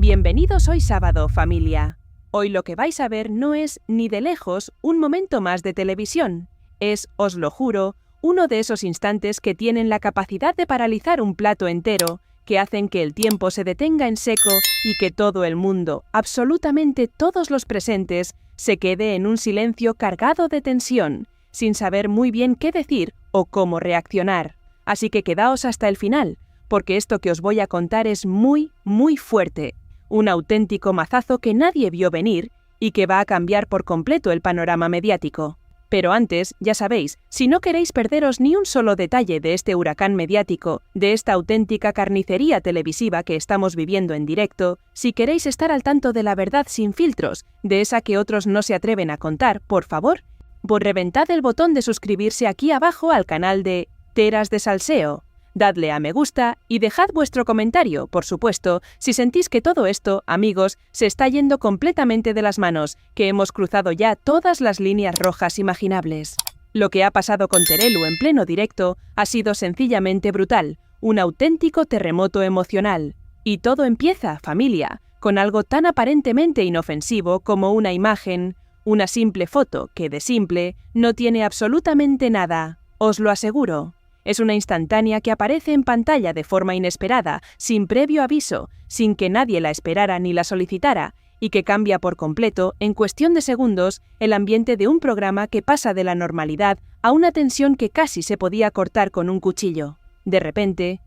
Bienvenidos hoy sábado, familia. Hoy lo que vais a ver no es ni de lejos un momento más de televisión. Es, os lo juro, uno de esos instantes que tienen la capacidad de paralizar un plato entero, que hacen que el tiempo se detenga en seco y que todo el mundo, absolutamente todos los presentes, se quede en un silencio cargado de tensión, sin saber muy bien qué decir o cómo reaccionar. Así que quedaos hasta el final, porque esto que os voy a contar es muy, muy fuerte. Un auténtico mazazo que nadie vio venir y que va a cambiar por completo el panorama mediático. Pero antes, ya sabéis, si no queréis perderos ni un solo detalle de este huracán mediático, de esta auténtica carnicería televisiva que estamos viviendo en directo, si queréis estar al tanto de la verdad sin filtros, de esa que otros no se atreven a contar, por favor, reventad el botón de suscribirse aquí abajo al canal de Teras de Salseo. Dadle a me gusta y dejad vuestro comentario, por supuesto, si sentís que todo esto, amigos, se está yendo completamente de las manos, que hemos cruzado ya todas las líneas rojas imaginables. Lo que ha pasado con Terelu en pleno directo ha sido sencillamente brutal, un auténtico terremoto emocional. Y todo empieza, familia, con algo tan aparentemente inofensivo como una imagen, una simple foto que de simple no tiene absolutamente nada, os lo aseguro. Es una instantánea que aparece en pantalla de forma inesperada, sin previo aviso, sin que nadie la esperara ni la solicitara, y que cambia por completo, en cuestión de segundos, el ambiente de un programa que pasa de la normalidad a una tensión que casi se podía cortar con un cuchillo. De repente,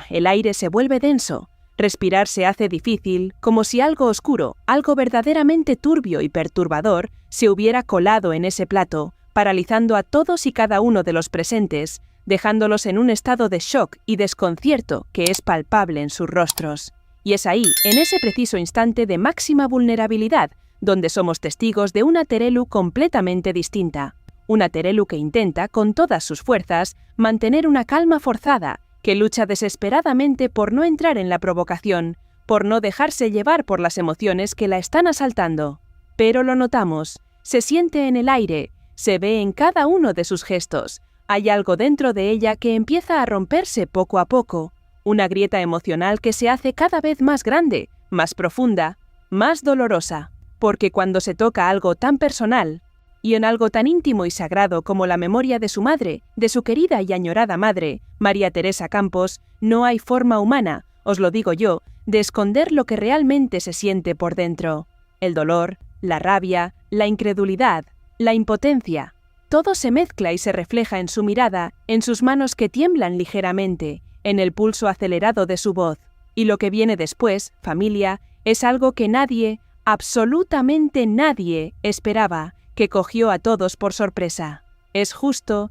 el aire se vuelve denso. Respirar se hace difícil, como si algo oscuro, algo verdaderamente turbio y perturbador, se hubiera colado en ese plato, paralizando a todos y cada uno de los presentes, dejándolos en un estado de shock y desconcierto que es palpable en sus rostros. Y es ahí, en ese preciso instante de máxima vulnerabilidad, donde somos testigos de una Terelu completamente distinta. Una Terelu que intenta, con todas sus fuerzas, mantener una calma forzada, que lucha desesperadamente por no entrar en la provocación, por no dejarse llevar por las emociones que la están asaltando. Pero lo notamos, se siente en el aire, se ve en cada uno de sus gestos. Hay algo dentro de ella que empieza a romperse poco a poco, una grieta emocional que se hace cada vez más grande, más profunda, más dolorosa, porque cuando se toca algo tan personal, y en algo tan íntimo y sagrado como la memoria de su madre, de su querida y añorada madre, María Teresa Campos, no hay forma humana, os lo digo yo, de esconder lo que realmente se siente por dentro. El dolor, la rabia, la incredulidad, la impotencia. Todo se mezcla y se refleja en su mirada, en sus manos que tiemblan ligeramente, en el pulso acelerado de su voz. Y lo que viene después, familia, es algo que nadie, absolutamente nadie, esperaba, que cogió a todos por sorpresa. Es justo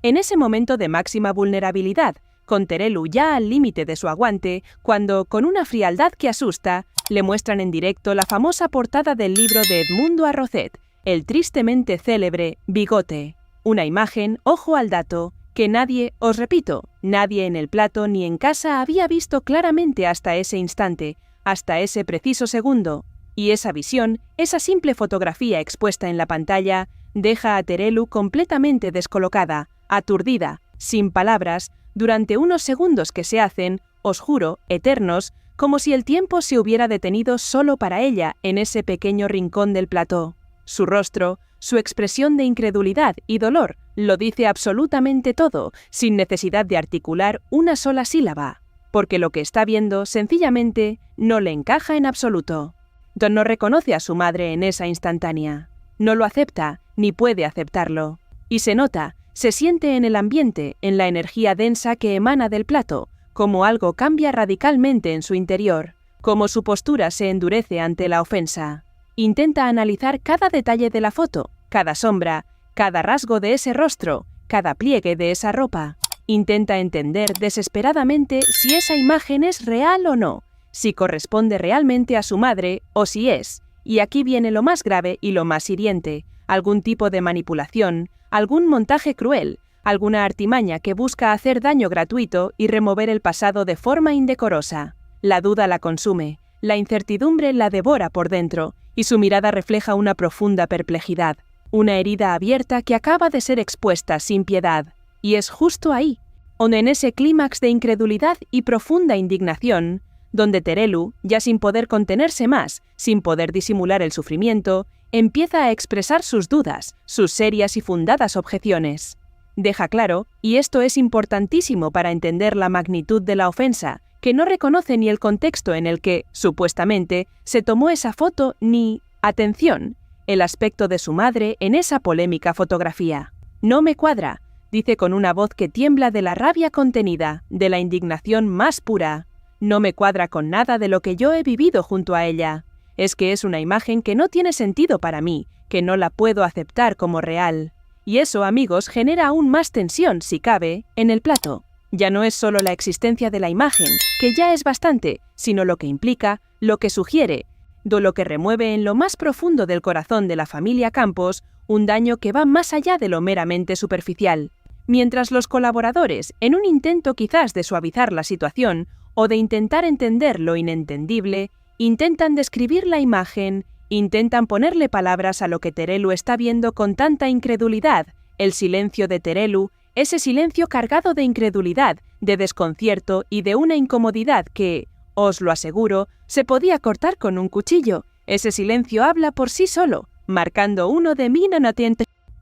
en ese momento de máxima vulnerabilidad, con Terelu ya al límite de su aguante, cuando, con una frialdad que asusta, le muestran en directo la famosa portada del libro de Edmundo Arrocet, el tristemente célebre Bigote. Una imagen, ojo al dato, que nadie, os repito, nadie en el plato ni en casa había visto claramente hasta ese instante, hasta ese preciso segundo. Y esa visión, esa simple fotografía expuesta en la pantalla, deja a Terelu completamente descolocada, aturdida, sin palabras, durante unos segundos que se hacen, os juro, eternos, como si el tiempo se hubiera detenido solo para ella en ese pequeño rincón del plató. Su rostro, su expresión de incredulidad y dolor, lo dice absolutamente todo, sin necesidad de articular una sola sílaba, porque lo que está viendo, sencillamente, no le encaja en absoluto. Don no reconoce a su madre en esa instantánea. No lo acepta, ni puede aceptarlo. Y se nota, se siente en el ambiente, en la energía densa que emana del plato, como algo cambia radicalmente en su interior, como su postura se endurece ante la ofensa. Intenta analizar cada detalle de la foto, cada sombra, cada rasgo de ese rostro, cada pliegue de esa ropa. Intenta entender desesperadamente si esa imagen es real o no, si corresponde realmente a su madre o si es, y aquí viene lo más grave y lo más hiriente, algún tipo de manipulación, algún montaje cruel, alguna artimaña que busca hacer daño gratuito y remover el pasado de forma indecorosa. La duda la consume, la incertidumbre la devora por dentro, y su mirada refleja una profunda perplejidad, una herida abierta que acaba de ser expuesta sin piedad. Y es justo ahí, donde en ese clímax de incredulidad y profunda indignación, donde Terelu, ya sin poder contenerse más, sin poder disimular el sufrimiento, empieza a expresar sus dudas, sus serias y fundadas objeciones. Deja claro, y esto es importantísimo para entender la magnitud de la ofensa, que no reconoce ni el contexto en el que, supuestamente, se tomó esa foto ni, atención, el aspecto de su madre en esa polémica fotografía. No me cuadra, dice con una voz que tiembla de la rabia contenida, de la indignación más pura. No me cuadra con nada de lo que yo he vivido junto a ella. Es que es una imagen que no tiene sentido para mí, que no la puedo aceptar como real. Y eso, amigos, genera aún más tensión, si cabe, en el plato. Ya no es solo la existencia de la imagen, que ya es bastante, sino lo que implica, lo que sugiere, lo que remueve en lo más profundo del corazón de la familia Campos, un daño que va más allá de lo meramente superficial. Mientras los colaboradores, en un intento quizás de suavizar la situación o de intentar entender lo inentendible, intentan describir la imagen, intentan ponerle palabras a lo que Terelu está viendo con tanta incredulidad, el silencio de Terelu, ese silencio cargado de incredulidad, de desconcierto y de una incomodidad que, os lo aseguro, se podía cortar con un cuchillo. Ese silencio habla por sí solo, marcando uno de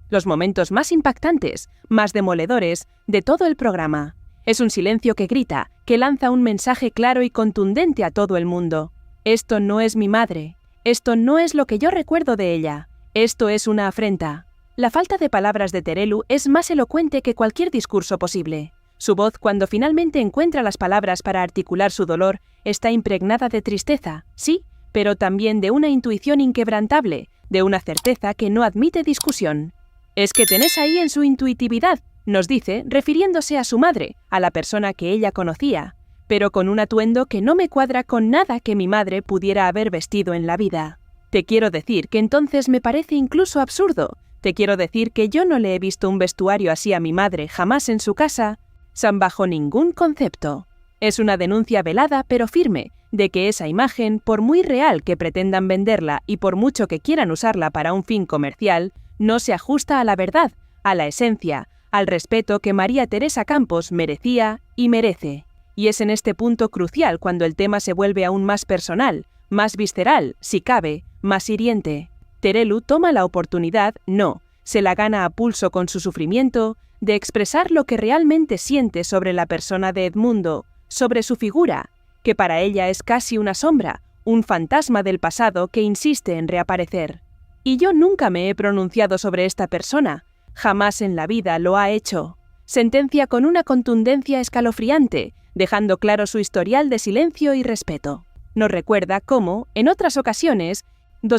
los momentos más impactantes, más demoledores, de todo el programa. Es un silencio que grita, que lanza un mensaje claro y contundente a todo el mundo. Esto no es mi madre. Esto no es lo que yo recuerdo de ella. Esto es una afrenta. La falta de palabras de Terelu es más elocuente que cualquier discurso posible. Su voz, cuando finalmente encuentra las palabras para articular su dolor, está impregnada de tristeza, sí, pero también de una intuición inquebrantable, de una certeza que no admite discusión. Es que tenés ahí en su intuitividad, nos dice, refiriéndose a su madre, a la persona que ella conocía, pero con un atuendo que no me cuadra con nada que mi madre pudiera haber vestido en la vida. Te quiero decir que entonces me parece incluso absurdo. Te quiero decir que yo no le he visto un vestuario así a mi madre jamás en su casa, bajo ningún concepto. Es una denuncia velada pero firme, de que esa imagen, por muy real que pretendan venderla y por mucho que quieran usarla para un fin comercial, no se ajusta a la verdad, a la esencia, al respeto que María Teresa Campos merecía y merece. Y es en este punto crucial cuando el tema se vuelve aún más personal, más visceral, si cabe, más hiriente. Terelu toma la oportunidad, se la gana a pulso con su sufrimiento, de expresar lo que realmente siente sobre la persona de Edmundo, sobre su figura, que para ella es casi una sombra, un fantasma del pasado que insiste en reaparecer. Y yo nunca me he pronunciado sobre esta persona, jamás en la vida lo ha hecho. Sentencia con una contundencia escalofriante, dejando claro su historial de silencio y respeto. Nos recuerda cómo, en otras ocasiones,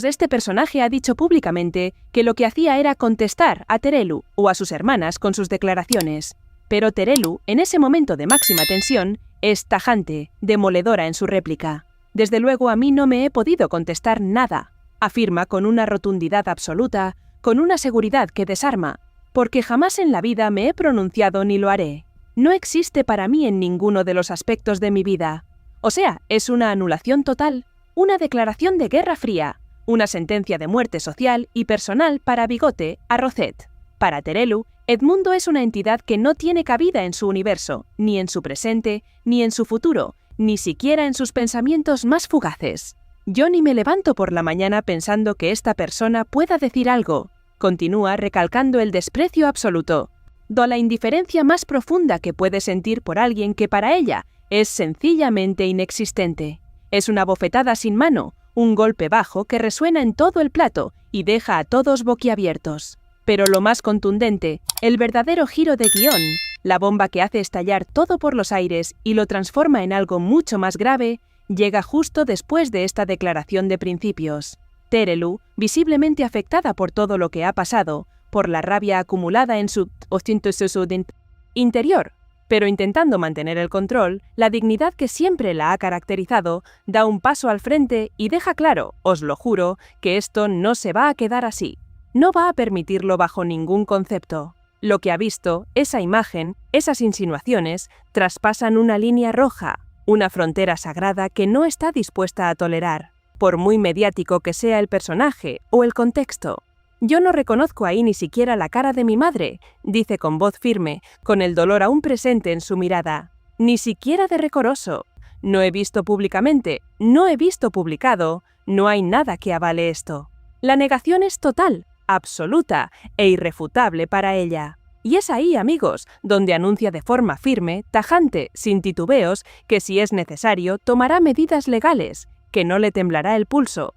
este personaje ha dicho públicamente que lo que hacía era contestar a Terelu o a sus hermanas con sus declaraciones. Pero Terelu, en ese momento de máxima tensión, es tajante, demoledora en su réplica. Desde luego a mí no me he podido contestar nada, afirma con una rotundidad absoluta, con una seguridad que desarma, porque jamás en la vida me he pronunciado ni lo haré. No existe para mí en ninguno de los aspectos de mi vida. O sea, es una anulación total, una declaración de guerra fría, una sentencia de muerte social y personal para Bigote, a Rocet. Para Terelu, Edmundo es una entidad que no tiene cabida en su universo, ni en su presente, ni en su futuro, ni siquiera en sus pensamientos más fugaces. Yo ni me levanto por la mañana pensando que esta persona pueda decir algo, continúa recalcando el desprecio absoluto, la indiferencia más profunda que puede sentir por alguien que para ella es sencillamente inexistente. Es una bofetada sin mano, un golpe bajo que resuena en todo el plato y deja a todos boquiabiertos. Pero lo más contundente, el verdadero giro de guión, la bomba que hace estallar todo por los aires y lo transforma en algo mucho más grave, llega justo después de esta declaración de principios. Terelu, visiblemente afectada por todo lo que ha pasado, por la rabia acumulada en su interior, pero intentando mantener el control, la dignidad que siempre la ha caracterizado, da un paso al frente y deja claro, os lo juro, que esto no se va a quedar así. No va a permitirlo bajo ningún concepto. Lo que ha visto, esa imagen, esas insinuaciones, traspasan una línea roja, una frontera sagrada que no está dispuesta a tolerar, por muy mediático que sea el personaje o el contexto. Yo no reconozco ahí ni siquiera la cara de mi madre, dice con voz firme, con el dolor aún presente en su mirada. Ni siquiera de recoroso. no he visto públicamente, no he visto publicado, no hay nada que avale esto. La negación es total, absoluta e irrefutable para ella. Y es ahí, amigos, donde anuncia de forma firme, tajante, sin titubeos, que si es necesario, tomará medidas legales, que no le temblará el pulso,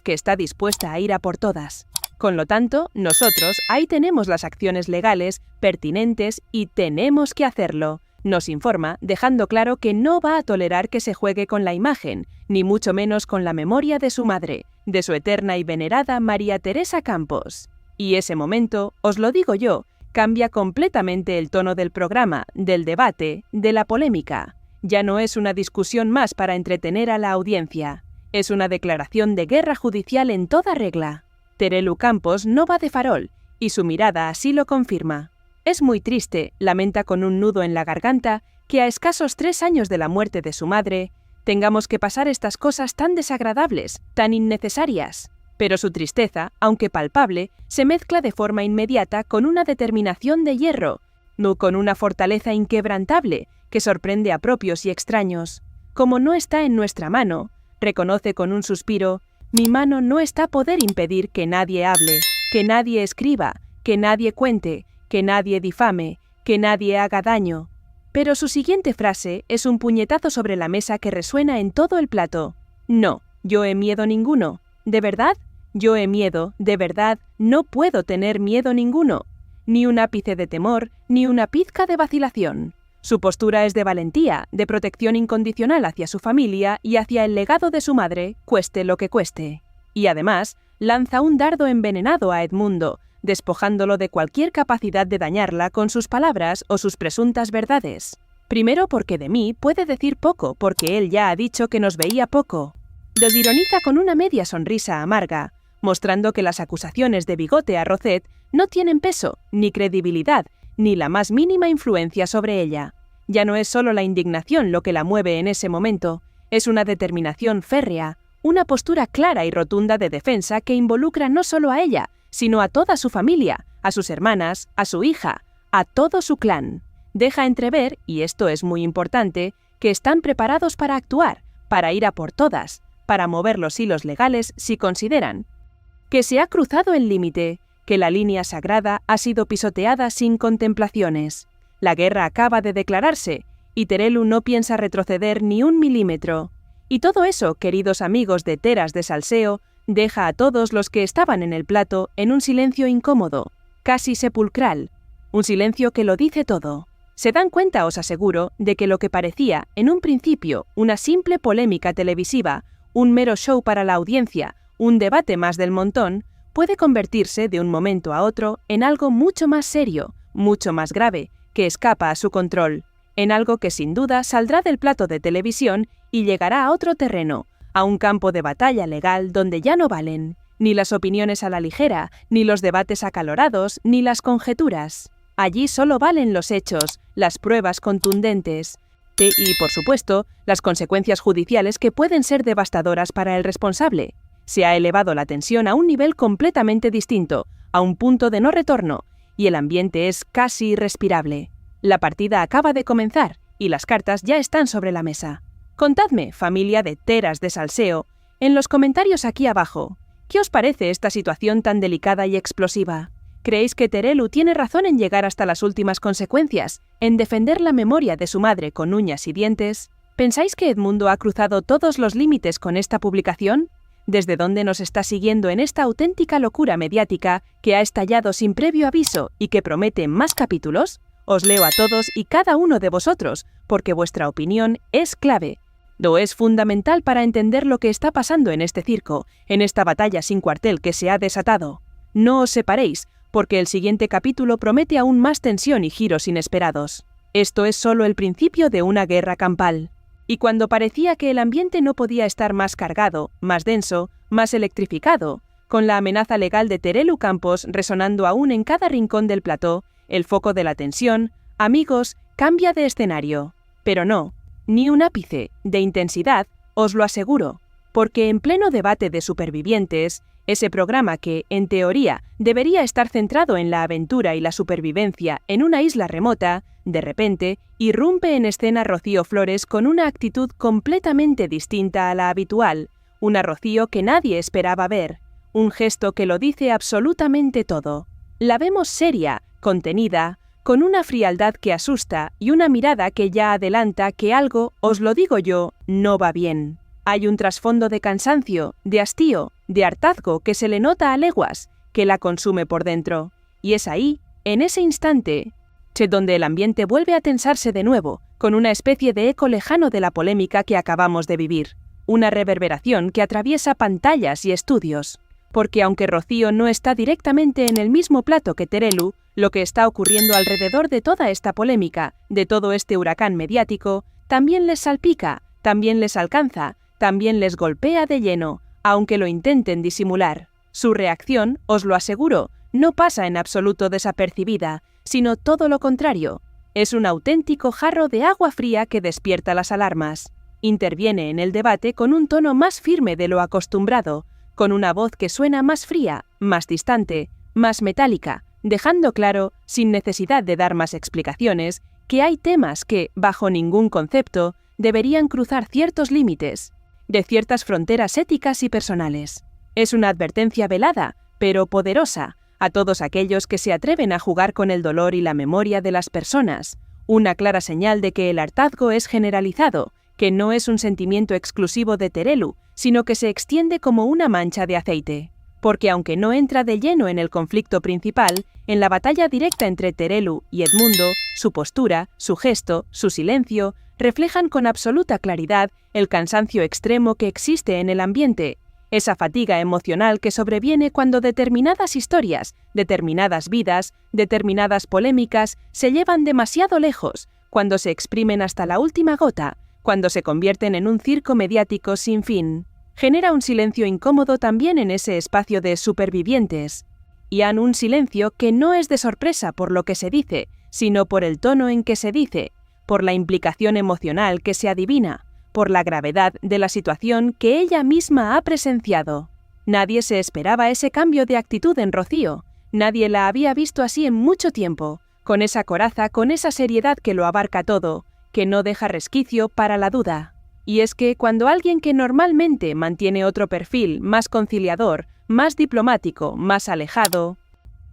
que está dispuesta a ir a por todas. Con lo tanto, nosotros ahí tenemos las acciones legales pertinentes y tenemos que hacerlo. Nos informa, dejando claro que no va a tolerar que se juegue con la imagen, ni mucho menos con la memoria de su madre, de su eterna y venerada María Teresa Campos. Y ese momento, os lo digo yo, cambia completamente el tono del programa, del debate, de la polémica. Ya no es una discusión más para entretener a la audiencia. Es una declaración de guerra judicial en toda regla. Terelu Campos no va de farol, y su mirada así lo confirma. Es muy triste, lamenta con un nudo en la garganta, que a escasos 3 años de la muerte de su madre, tengamos que pasar estas cosas tan desagradables, tan innecesarias. Pero su tristeza, aunque palpable, se mezcla de forma inmediata con una determinación de hierro, con una fortaleza inquebrantable que sorprende a propios y extraños. Como no está en nuestra mano, reconoce con un suspiro, mi mano no está a poder impedir que nadie hable, que nadie escriba, que nadie cuente, que nadie difame, que nadie haga daño. Pero su siguiente frase es un puñetazo sobre la mesa que resuena en todo el plato. No, yo he miedo ninguno. ¿De verdad? Yo he miedo, de verdad, no puedo tener miedo ninguno. Ni un ápice de temor, ni una pizca de vacilación. Su postura es de valentía, de protección incondicional hacia su familia y hacia el legado de su madre, cueste lo que cueste. Y además, lanza un dardo envenenado a Edmundo, despojándolo de cualquier capacidad de dañarla con sus palabras o sus presuntas verdades. Primero porque de mí puede decir poco, porque él ya ha dicho que nos veía poco. Desironiza con una media sonrisa amarga, mostrando que las acusaciones de Bigote a Rocet no tienen peso, ni credibilidad, ni la más mínima influencia sobre ella. Ya no es solo la indignación lo que la mueve en ese momento, es una determinación férrea, una postura clara y rotunda de defensa que involucra no solo a ella, sino a toda su familia, a sus hermanas, a su hija, a todo su clan. Deja entrever, y esto es muy importante, que están preparados para actuar, para ir a por todas, para mover los hilos legales si consideran que se ha cruzado el límite, que la línea sagrada ha sido pisoteada sin contemplaciones. La guerra acaba de declararse, y Terelu no piensa retroceder ni un milímetro. Y todo eso, queridos amigos de Teras de Salseo, deja a todos los que estaban en el plato en un silencio incómodo, casi sepulcral, un silencio que lo dice todo. Se dan cuenta, os aseguro, de que lo que parecía, en un principio, una simple polémica televisiva, un mero show para la audiencia, un debate más del montón, puede convertirse de un momento a otro en algo mucho más serio, mucho más grave, que escapa a su control, en algo que sin duda saldrá del plato de televisión y llegará a otro terreno, a un campo de batalla legal donde ya no valen ni las opiniones a la ligera, ni los debates acalorados, ni las conjeturas. Allí solo valen los hechos, las pruebas contundentes, y, por supuesto, las consecuencias judiciales que pueden ser devastadoras para el responsable. Se ha elevado la tensión a un nivel completamente distinto, a un punto de no retorno, y el ambiente es casi irrespirable. La partida acaba de comenzar, y las cartas ya están sobre la mesa. Contadme, familia de Teras de Salseo, en los comentarios aquí abajo, ¿qué os parece esta situación tan delicada y explosiva? ¿Creéis que Terelu tiene razón en llegar hasta las últimas consecuencias, en defender la memoria de su madre con uñas y dientes? ¿Pensáis que Edmundo ha cruzado todos los límites con esta publicación? ¿Desde dónde nos está siguiendo en esta auténtica locura mediática que ha estallado sin previo aviso y que promete más capítulos? Os leo a todos y cada uno de vosotros, porque vuestra opinión es clave. Lo es fundamental para entender lo que está pasando en este circo, en esta batalla sin cuartel que se ha desatado. No os separéis, porque el siguiente capítulo promete aún más tensión y giros inesperados. Esto es solo el principio de una guerra campal. Y cuando parecía que el ambiente no podía estar más cargado, más denso, más electrificado, con la amenaza legal de Terelu Campos resonando aún en cada rincón del plató, el foco de la tensión, amigos, cambia de escenario. Pero no, ni un ápice de intensidad, os lo aseguro, porque en pleno debate de supervivientes, ese programa que, en teoría, debería estar centrado en la aventura y la supervivencia en una isla remota, De repente, irrumpe en escena Rocío Flores con una actitud completamente distinta a la habitual, una Rocío que nadie esperaba ver, un gesto que lo dice absolutamente todo. La vemos seria, contenida, con una frialdad que asusta y una mirada que ya adelanta que algo, os lo digo yo, no va bien. Hay un trasfondo de cansancio, de hastío, de hartazgo que se le nota a leguas, que la consume por dentro. Y es ahí, en ese instante, donde el ambiente vuelve a tensarse de nuevo, con una especie de eco lejano de la polémica que acabamos de vivir. Una reverberación que atraviesa pantallas y estudios. Porque aunque Rocío no está directamente en el mismo plato que Terelu, lo que está ocurriendo alrededor de toda esta polémica, de todo este huracán mediático, también les salpica, también les alcanza, también les golpea de lleno, aunque lo intenten disimular. Su reacción, os lo aseguro, no pasa en absoluto desapercibida, sino todo lo contrario. Es un auténtico jarro de agua fría que despierta las alarmas. Interviene en el debate con un tono más firme de lo acostumbrado, con una voz que suena más fría, más distante, más metálica, dejando claro, sin necesidad de dar más explicaciones, que hay temas que, bajo ningún concepto, deberían cruzar ciertos límites, de ciertas fronteras éticas y personales. Es una advertencia velada, pero poderosa, a todos aquellos que se atreven a jugar con el dolor y la memoria de las personas, una clara señal de que el hartazgo es generalizado, que no es un sentimiento exclusivo de Terelu, sino que se extiende como una mancha de aceite. Porque aunque no entra de lleno en el conflicto principal, en la batalla directa entre Terelu y Edmundo, su postura, su gesto, su silencio, reflejan con absoluta claridad el cansancio extremo que existe en el ambiente, esa fatiga emocional que sobreviene cuando determinadas historias, determinadas vidas, determinadas polémicas se llevan demasiado lejos, cuando se exprimen hasta la última gota, cuando se convierten en un circo mediático sin fin. Genera un silencio incómodo también en ese espacio de supervivientes. Y un silencio que no es de sorpresa por lo que se dice, sino por el tono en que se dice, por la implicación emocional que se adivina, por la gravedad de la situación que ella misma ha presenciado. Nadie se esperaba ese cambio de actitud en Rocío, nadie la había visto así en mucho tiempo, con esa coraza, con esa seriedad que lo abarca todo, que no deja resquicio para la duda. Y es que cuando alguien que normalmente mantiene otro perfil más conciliador, más diplomático, más alejado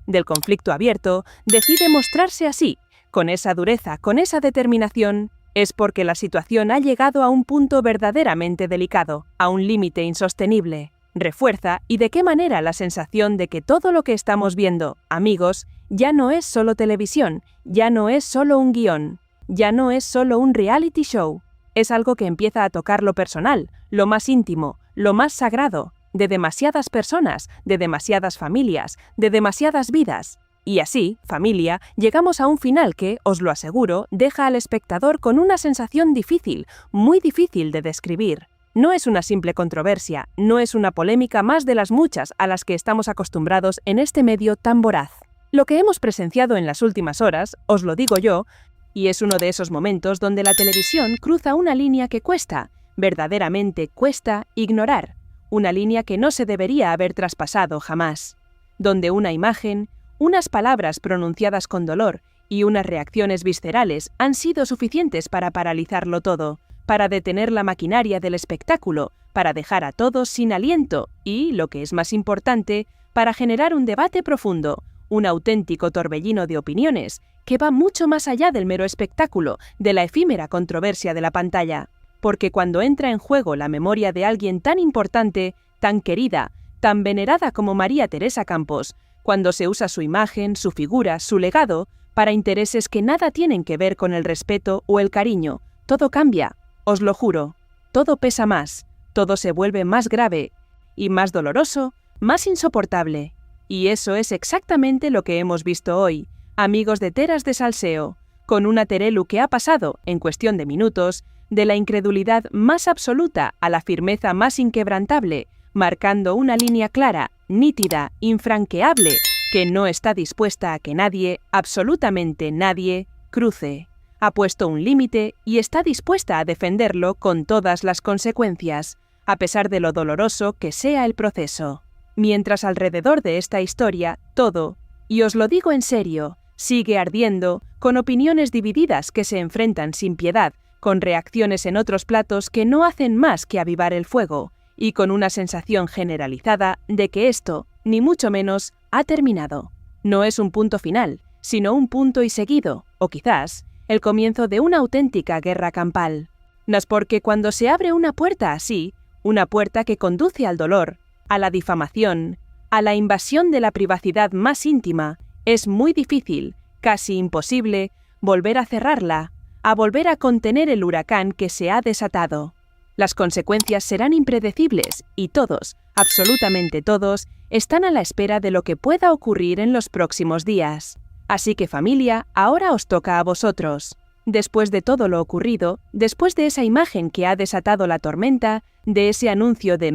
del conflicto abierto, decide mostrarse así, con esa dureza, con esa determinación, es porque la situación ha llegado a un punto verdaderamente delicado, a un límite insostenible. Refuerza, y de qué manera, la sensación de que todo lo que estamos viendo, amigos, ya no es solo televisión, ya no es solo un guión, ya no es solo un reality show. Es algo que empieza a tocar lo personal, lo más íntimo, lo más sagrado, de demasiadas personas, de demasiadas familias, de demasiadas vidas. Y así, familia, llegamos a un final que, os lo aseguro, deja al espectador con una sensación difícil, muy difícil de describir. No es una simple controversia, no es una polémica más de las muchas a las que estamos acostumbrados en este medio tan voraz. Lo que hemos presenciado en las últimas horas, os lo digo yo, y es uno de esos momentos donde la televisión cruza una línea que cuesta, verdaderamente cuesta, ignorar. Una línea que no se debería haber traspasado jamás. Donde una imagen, unas palabras pronunciadas con dolor y unas reacciones viscerales han sido suficientes para paralizarlo todo, para detener la maquinaria del espectáculo, para dejar a todos sin aliento y, lo que es más importante, para generar un debate profundo, un auténtico torbellino de opiniones que va mucho más allá del mero espectáculo, de la efímera controversia de la pantalla. Porque cuando entra en juego la memoria de alguien tan importante, tan querida, tan venerada como María Teresa Campos, cuando se usa su imagen, su figura, su legado, para intereses que nada tienen que ver con el respeto o el cariño, todo cambia, os lo juro, todo pesa más, todo se vuelve más grave, y más doloroso, más insoportable. Y eso es exactamente lo que hemos visto hoy, amigos de Teras de Salseo, con una Terelu que ha pasado, en cuestión de minutos, de la incredulidad más absoluta a la firmeza más inquebrantable, marcando una línea clara, nítida, infranqueable, que no está dispuesta a que nadie, absolutamente nadie, cruce. Ha puesto un límite y está dispuesta a defenderlo con todas las consecuencias, a pesar de lo doloroso que sea el proceso. Mientras alrededor de esta historia, todo, y os lo digo en serio, sigue ardiendo, con opiniones divididas que se enfrentan sin piedad, con reacciones en otros platos que no hacen más que avivar el fuego, y con una sensación generalizada de que esto, ni mucho menos, ha terminado. No es un punto final, sino un punto y seguido, o quizás, el comienzo de una auténtica guerra campal. Mas porque cuando se abre una puerta así, una puerta que conduce al dolor, a la difamación, a la invasión de la privacidad más íntima, es muy difícil, casi imposible, volver a cerrarla, a volver a contener el huracán que se ha desatado. Las consecuencias serán impredecibles y todos, absolutamente todos, están a la espera de lo que pueda ocurrir en los próximos días. Así que familia, ahora os toca a vosotros. Después de todo lo ocurrido, después de esa imagen que ha desatado la tormenta, de ese anuncio de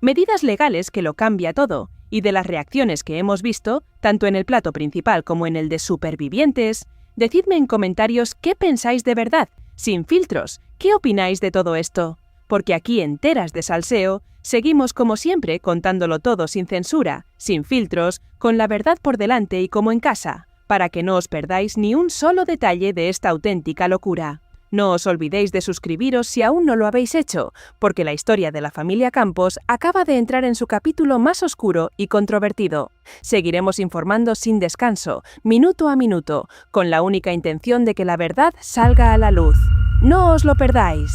medidas legales que lo cambia todo, y de las reacciones que hemos visto, tanto en el plato principal como en el de supervivientes, decidme en comentarios qué pensáis de verdad, sin filtros, qué opináis de todo esto. Porque aquí en Teras de Salseo, seguimos como siempre contándolo todo sin censura, sin filtros, con la verdad por delante y como en casa, para que no os perdáis ni un solo detalle de esta auténtica locura. No os olvidéis de suscribiros si aún no lo habéis hecho, porque la historia de la familia Campos acaba de entrar en su capítulo más oscuro y controvertido. Seguiremos informando sin descanso, minuto a minuto, con la única intención de que la verdad salga a la luz. ¡No os lo perdáis!